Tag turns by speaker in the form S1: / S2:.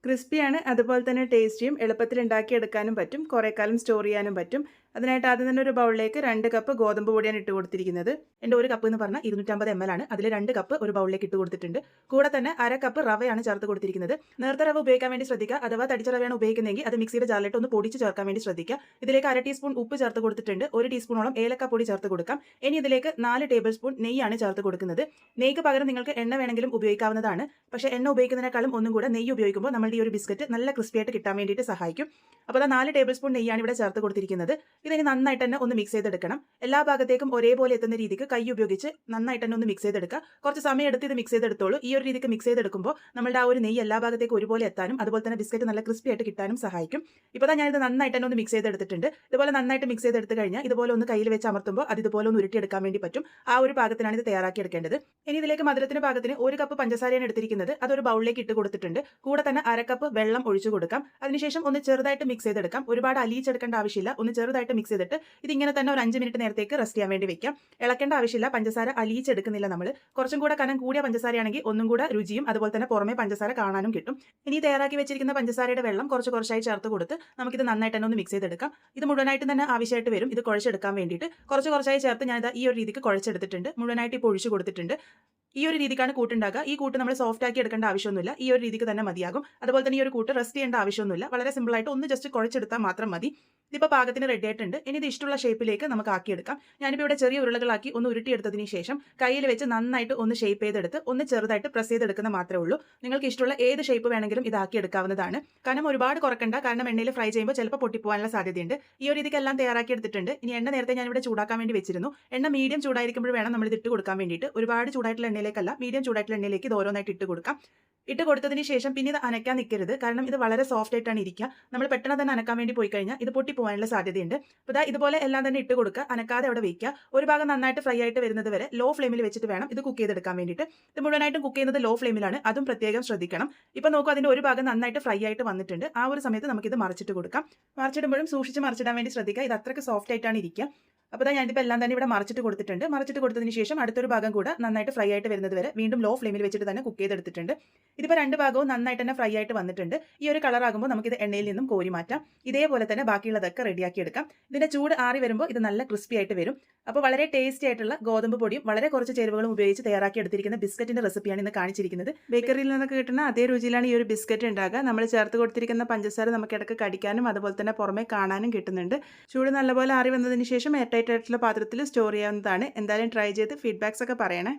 S1: ക്രിസ്പിയാണ്, അതുപോലെ തന്നെ ടേസ്റ്റിയും, എളുപ്പത്തിൽ ഉണ്ടാക്കിയെടുക്കാനും പറ്റും, കുറേ കാലം സ്റ്റോർ ചെയ്യാനും പറ്റും. അതിനായിട്ട് ആദ്യം തന്നെ ഒരു ബൗളിലേക്ക് 2 കപ്പ് ഗോതമ്പ് പൊടിയാണ് ഇട്ട് കൊടുത്തിരിക്കുന്നത്. എൻ്റെ ഒരു കപ്പ് എന്ന് പറഞ്ഞാൽ 250 ml ആണ്. അതിൽ 2 കപ്പ് ഒരു ബൗളിലേക്ക് ഇട്ട് കൊടുത്തിട്ടുണ്ട്. കൂടെ തന്നെ 1/2 കപ്പ് റവയാണ് ചേർത്ത് കൊടുത്തിരിക്കുന്നത്. നേരത്തെ റവ ഉപയോഗിക്കാൻ വേണ്ടി ശ്രദ്ധിക്കുക. അഥവാ തടിച്ച റവയാണ് ഉപയോഗിക്കുന്നതെങ്കിൽ അത് മിക്സിയുടെ ജാറിലിട്ട് ഒന്ന് പൊടിച്ച് ചേർക്കാൻ വേണ്ടി ശ്രദ്ധിക്കുക. ഇതിലേക്ക് 1/2 ടീസ്പൂൺ ഉപ്പ് ചേർത്ത് കൊടുത്തിട്ടുണ്ട്. 1 ടീസ്പൂണോളം ഏലക്കപ്പൊടി ചേർത്ത് കൊടുക്കാം. ഇനി ഇതിലേക്ക് 4 ടേബിൾ സ്പൂൺ നെയ്യാണ് ചേർത്ത് കൊടുക്കുന്നത്. നെയ്ക്ക് പകരം നിങ്ങൾക്ക് എണ്ണ വേണമെങ്കിലും ഉപയോഗിക്കാവുന്നതാണ്. പക്ഷേ എണ്ണ ഉപയോഗിക്കുന്നതിനേക്കാളും ഒന്നും കൂടെ നെയ്യ് ഉപയോഗിക്കുമ്പോൾ നമ്മുടെ ഈ ഒരു ബിസ്ക്കറ്റ് നല്ല ക്രിസ്പി ആയിട്ട് കിട്ടാൻ വേണ്ടിയിട്ട് സഹായിക്കും. അപ്പോൾ 4 ടേബിൾ സ്പൂൺ നെയ്യാണ് ഇവിടെ ചേർത്ത് കൊടുത്തിരിക്കുന്നത്. ഇതിനി നന്നായിട്ട് തന്നെ ഒന്ന് മിക്സ് ചെയ്തെടുക്കണം. എല്ലാ ഭാഗത്തേക്കും ഒരേപോലെ എത്തുന്ന രീതിക്ക് കൈ ഉപയോഗിച്ച് നന്നായിട്ട് തന്നെ ഒന്ന് മിക്സ് ചെയ്തെടുക്കുക. കുറച്ച് സമയം എടുത്ത് ഇത് മിക്സ് ചെയ്തെടുത്തോളൂ. ഈ ഒരു രീതിക്ക് മിക്സ് ചെയ്തെടുക്കുമ്പോൾ നമ്മുടെ ആ ഒരു നെയ്യ് എല്ലാ ഭാഗത്തേക്കും ഒരുപോലെ എത്താനും അതുപോലെ തന്നെ ബിസ്ക്കറ്റ് നല്ല ക്രിസ്പി ആയിട്ട് കിട്ടാനും സഹായിക്കും. ഇപ്പോൾ ഞാനിത് നന്നായിട്ട് തന്നെ ഒന്ന് മിക്സ് ചെയ്തെടുത്തിട്ടുണ്ട്. ഇതുപോലെ നന്നായിട്ട് മിക്സ് ചെയ്തെടുത്ത് കഴിഞ്ഞാൽ ഇതുപോലെ ഒന്ന് കയ്യിൽ വെച്ച് അമർത്തുമ്പോൾ അത് ഇതുപോലെ ഒന്ന് ഉരുട്ടിയെടുക്കാൻ വേണ്ടി പറ്റും. ആ ഒരു പാകത്തിനാണ് ഇത് തയ്യാറാക്കി എടുക്കേണ്ടത്. ഇനി ഇതിലേക്ക് മധുരത്തിന് പാകത്തിന് 1 കപ്പ് പഞ്ചസാരയാണ് എടുത്തിരിക്കുന്നത്. അതൊരു ബൗളിലേക്ക് ഇട്ട് കൊടുത്തിട്ടുണ്ട്. കൂടെ തന്നെ 1/2 കപ്പ് വെള്ളം ഒഴിച്ചു കൊടുക്കാം. അതിനുശേഷം ഒന്ന് ചെറുതായിട്ട് മിക്സ് ചെയ്തെടുക്കാം. ഒരുപാട് അലിയിച്ചെടുക്കേണ്ട ആവശ്യമില്ല. ഒന്ന് ചെറുതായിട്ട് മിക്സ് ചെയ്തിട്ട് ഇതിങ്ങനെ തന്നെ ഒരു 5 മിനിറ്റ് നേരത്തേക്ക് റെസ്റ്റ് ചെയ്യാൻ വേണ്ടി വെക്കാം. ഇളക്കേണ്ട ആവശ്യമില്ല. പഞ്ചസാര അലിയിച്ചെടുക്കുന്നില്ല നമ്മൾ. കുറച്ചും കൂടെ കനം കൂടിയ പഞ്ചസാരയാണെങ്കിൽ ഒന്നും കൂടെ രുചിയും അതുപോലെ തന്നെ പുറമെ പഞ്ചസാര കാണാനും കിട്ടും. ഇനി തയ്യാറാക്കി വെച്ചിരിക്കുന്ന പഞ്ചസാരയുടെ വെള്ളം കുറച്ച് കുറച്ചായി ചേർത്ത് കൊടുത്ത് നമുക്കിത് നന്നായിട്ട് തന്നെ ഒന്ന് മിക്സ് ചെയ്തെടുക്കാം. ഇത് മുഴുവനായിട്ട് തന്നെ ആവശ്യമായിട്ട് വരും. ഇത് കുഴച്ചെടുക്കാൻ വേണ്ടിയിട്ട് കുറച്ച് കുറച്ചായി ചേർത്ത് ഞാനിത് ഈ ഒരു രീതിക്ക് കുഴച്ചെടുത്തിട്ടുണ്ട്. മുഴുവനായിട്ട് ഇപ്പോൾ ഒഴിച്ചു കൊടുത്തിട്ടുണ്ട്. ഈ ഒരു രീതിക്കാണ് കൂട്ടുണ്ടാക്കുക. ഈ കൂട്ട് നമ്മൾ സോഫ്റ്റ് ആക്കി എടുക്കേണ്ട ആവശ്യമൊന്നുമില്ല. ഈ ഒരു രീതിക്ക് തന്നെ മതിയാകും. അതുപോലെ തന്നെ ഈ ഒരു കൂട്ട് റെസ്റ്റ് ചെയ്യേണ്ട ആവശ്യമൊന്നുമില്ല. വളരെ സിമ്പിളായിട്ട് ഒന്ന് ജസ്റ്റ് കുഴച്ചെടുത്താൽ മാത്രം മതി. ഇതിപ്പോൾ പാകത്തിന് റെഡി ആയിട്ടുണ്ട്. ഇനി ഇത് ഇഷ്ടമുള്ള ഷേപ്പിലേക്ക് നമുക്ക് ആക്കിയെടുക്കാം. ഞാനിപ്പോൾ ഇവിടെ ചെറിയ ഉരുളകളാക്കി ഒന്ന് ഉരുട്ടിയെടുത്തതിന് ശേഷം കയ്യിൽ വെച്ച് നന്നായിട്ട് ഒന്ന് ഷേപ്പ് ചെയ്തെടുത്ത് ഒന്ന് ചെറുതായിട്ട് പ്രസ് ചെയ്തെടുക്കുന്ന മാത്രമേ ഉള്ളൂ. നിങ്ങൾക്ക് ഇഷ്ടമുള്ള ഏത് ഷേപ്പ് വേണമെങ്കിലും ഇതാക്കി എടുക്കാവുന്നതാണ്. കനം ഒരുപാട് കുറക്കണ്ട. കാരണം എണ്ണയിൽ ഫ്രൈ ചെയ്യുമ്പോൾ ചിലപ്പോൾ പൊട്ടിപ്പോകാനുള്ള സാധ്യതയുണ്ട്. ഈ ഒരു രീതിക്ക് എല്ലാം തയ്യാറാക്കി എടുത്തിട്ടുണ്ട്. ഇനി എണ്ണ നേരത്തെ ഞാനിവിടെ ചൂടാക്കാൻ വേണ്ടി വെച്ചിരുന്നു. എണ്ണ മീഡിയം ചൂടായിരിക്കുമ്പോൾ വേണം നമ്മൾ ഇത് ഇട്ട് കൊടുക്കാൻ വേണ്ടിയിട്ട്. ഒരുപാട് ചൂടായിട്ടുള്ള എണ്ണയിലേക്കല്ല, മീഡിയം ചൂടായിട്ടുള്ള എണ്ണയിലേക്ക് ഇത് ഓരോന്നായിട്ട് ഇട്ട് കൊടുക്കാം. ഇട്ട് കൊടുത്തതിന് ശേഷം പിന്നെ ഇത് അനക്കാൻ നിൽക്കരുത്. കാരണം ഇത് വളരെ സോഫ്റ്റ് ആയിട്ടാണ് ഇരിക്കുക. നമ്മൾ പെട്ടെന്ന് തന്നെ അനക്കാൻ വേണ്ടി പോയി കഴിഞ്ഞാൽ ഇത് പൊട്ടി പോകാനുള്ള സാധ്യതയുണ്ട്. അപ്പോൾ ഇതുപോലെ എല്ലാം തന്നെ ഇട്ട് കൊടുക്കുക. അനക്കാതെ അവിടെ വയ്ക്കുക. ഒരു ഭാഗം നന്നായിട്ട് ഫ്രൈ ആയിട്ട് വരുന്നത് വരെ ലോ ഫ്ലെയിമിൽ വെച്ചിട്ട് വേണം ഇത് കുക്ക് ചെയ്തെടുക്കാൻ വേണ്ടിയിട്ട്. ഇത് മുഴുവനായിട്ടും കുക്ക് ചെയ്യുന്നത് ലോ ഫ്ലെയിമിലാണ്. അതും പ്രത്യേകം ശ്രദ്ധിക്കണം. ഇപ്പോൾ നോക്കൂ, അതിൻ്റെ ഒരു ഭാഗം നന്നായിട്ട് ഫ്രൈ ആയിട്ട് വന്നിട്ടുണ്ട്. ആ ഒരു സമയത്ത് നമുക്കിത് മറിച്ചിട്ട് കൊടുക്കാം. മറിച്ചിടുമ്പോഴും സൂക്ഷിച്ച് മറിച്ചിടാൻ വേണ്ടി ശ്രദ്ധിക്കുക. ഇത് അത്രയ്ക്ക് സോഫ്റ്റ് ആയിട്ടാണ് ഇരിക്കുക. അപ്പോൾ ഞാനിപ്പോൾ എല്ലാം തന്നെ ഇവിടെ മറിച്ചിട്ട് കൊടുത്തിട്ടുണ്ട്. മറിച്ചിട്ട് കൊടുത്തതിന് ശേഷം അടുത്തൊരു ഭാഗം കൂടെ നന്നായിട്ട് ഫ്രൈ ആയിട്ട് വരുന്നത് വരെ വീണ്ടും ലോ ഫ്ലെയിമിൽ വെച്ചിട്ട് തന്നെ കുക്ക് ചെയ്തെടുത്തിട്ടുണ്ട്. ഇതിപ്പോൾ 2 ഭാഗവും നന്നായിട്ട് തന്നെ ഫ്രൈ ആയിട്ട് വന്നിട്ടുണ്ട്. ഈ ഒരു കളറാകുമ്പോൾ നമുക്കിത് എണ്ണയിൽ നിന്നും കോരി മാറ്റാം. ഇതേപോലെ തന്നെ ബാക്കിയുള്ളതൊക്കെ റെഡിയാക്കി എടുക്കാം. ഇതിൻ്റെ ചൂട് ആറി വരുമ്പോൾ ഇത് നല്ല ക്രിസ്പി ആയിട്ട് വരും. അപ്പോൾ വളരെ ടേസ്റ്റി ആയിട്ടുള്ള ഗോതമ്പ് പൊടിയും വളരെ കുറച്ച് ചേരുവകളും ഉപയോഗിച്ച് തയ്യാറാക്കി എടുത്തിരിക്കുന്ന ബിസ്ക്കറ്റിൻ്റെ റെസിപ്പിയാണ് ഇന്ന് കാണിച്ചിരിക്കുന്നത്. ബേക്കറിയിൽ നിന്നൊക്കെ കിട്ടുന്ന അതേ രുചിയിലാണ് ഈ ഒരു ബിസ്ക്കറ്റ് ഉണ്ടാകുക. നമ്മൾ ചേർത്ത് കൊടുത്തിരിക്കുന്ന പഞ്ചസാര നമുക്ക് ഇടയ്ക്ക് കടിക്കാനും അതുപോലെ തന്നെ പുറമെ കാണാനും കിട്ടുന്നുണ്ട്. ചൂട് നല്ലപോലെ ആറി വന്നതിന് ശേഷം എയർ ടൈറ്റ് ആയിട്ടുള്ള പാത്രത്തിൽ സ്റ്റോർ ചെയ്യാവുന്നതാണ്. എന്തായാലും ട്രൈ ചെയ്ത് ഫീഡ്ബാക്സ് ഒക്കെ പറയണേ.